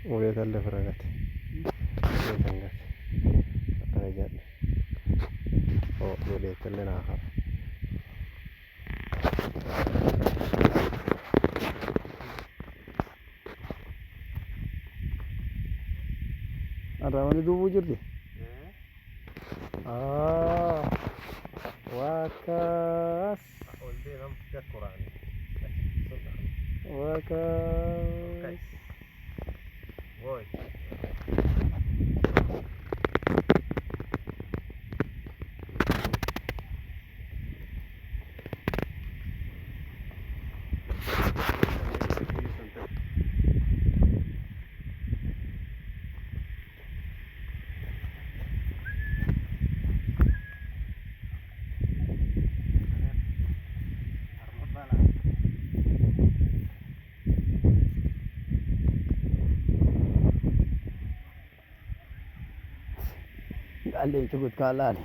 وليت اللي فرقت وليت أنا جد أو وليت اللي ناخر أنا وين دوبو جردي وكاس وكاس وای قال لي أنت قلت كالاني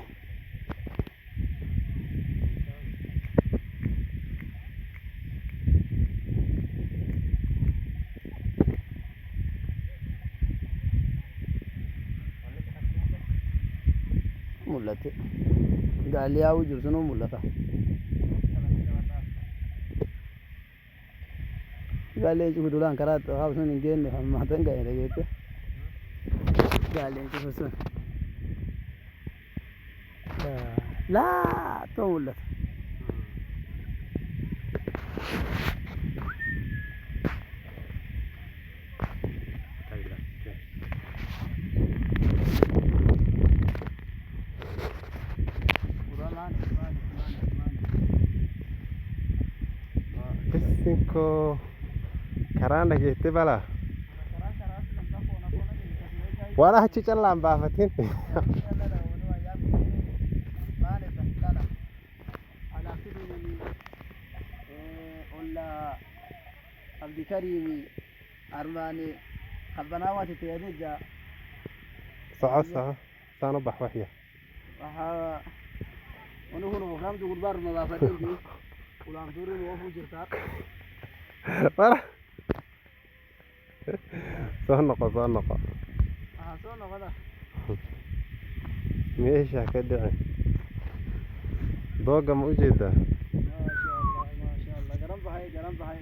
ملتي قال لي أوي جرسنا ملتا قال لي أنت قلت لان كرات خاصون إنجيل ما تنقى إذا جيت قال لي أنت فسون لا تو ملتا Cinco karaan dhageette balaa waan achi callaan baafatin عبد الكريم أرماني خبنا وقت تيجي socod saan u bax waxya waxaa ونحن وخامس غربار ما بافدين دي ولام دوري وقفوا جرتات wala soo noqo سونا غدا meesha ka dhicin dooga ma u jeedaa ما شاء الله قرن بهاي قرن بهاي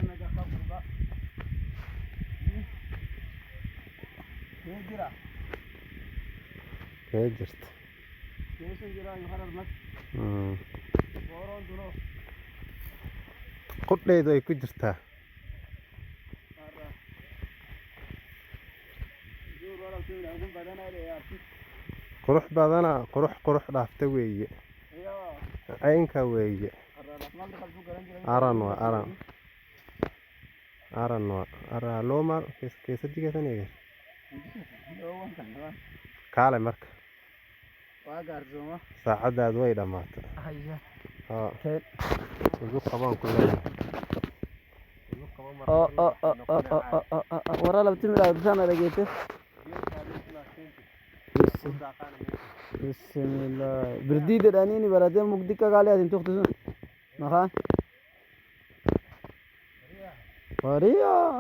أنا جاكم بقى جرا kee jirta كيف جرا يخرج مت بورون دلو qudhaydu ay ku jirtaa qurux badana qurux dhaafta weeye caynka weeye aran ara looma keesa jigataniga kaale marka saacadaad way dhamaatay ugu qabaan ku ورا لبتي من الأرض لقيته بسم الله برديد الأنيني بلدين مقدكة قال لي أنتوا تختصون مخان وريا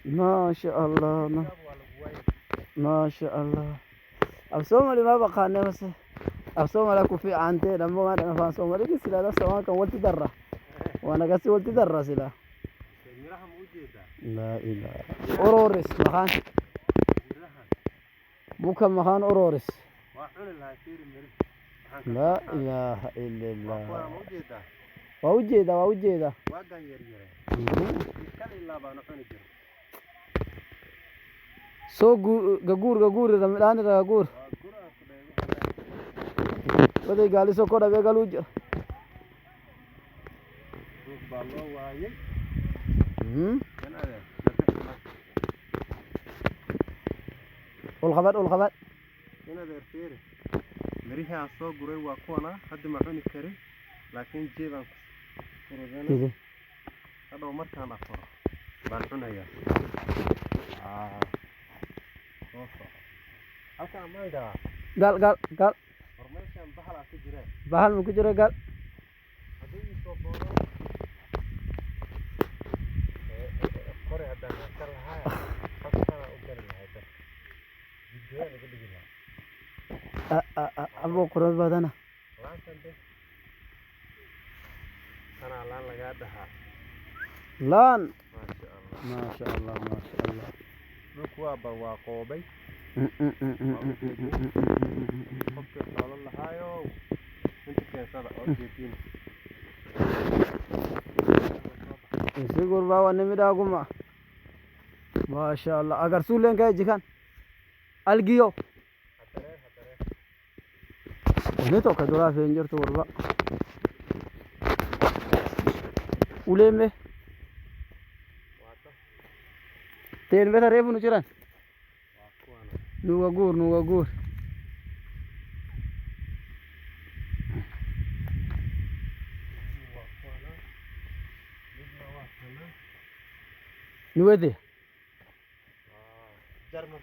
ما شاء الله ما شاء الله أبصم لي ما بقى بس أبصم لك في عنتي لما ما أنا فان صوم لك سلا سواء كان ولت درة وأنا قصي ولت درة سلا لا إله أورورس مخان بوكا مخان أورورس لا إله إلا الله ووجيدا سو غغور رمضان غغور بدي قال سو كودا بيغلوج والخبر هنا دير مريحة soo guray waa kuwana hadda ma cuni kari laakiin jeeban kurudana hadhow markaan afuro baan cunayaa halkaan mayda gal hormeeshan bahal ku jira bahal ma ku jira gal hadii soo boodo abo qurux badana laan maasha allah maasha allah dhulku waa barwaaqoobay qofka xoolo lahaayo inta keensada oo jeedin isi gurba wa nimida guma maasha allah agar suulen ka jikan algiyo ini to kadura fenjir to gurba uleme ten beta refu nu jiran nuga gur nuwede Jarman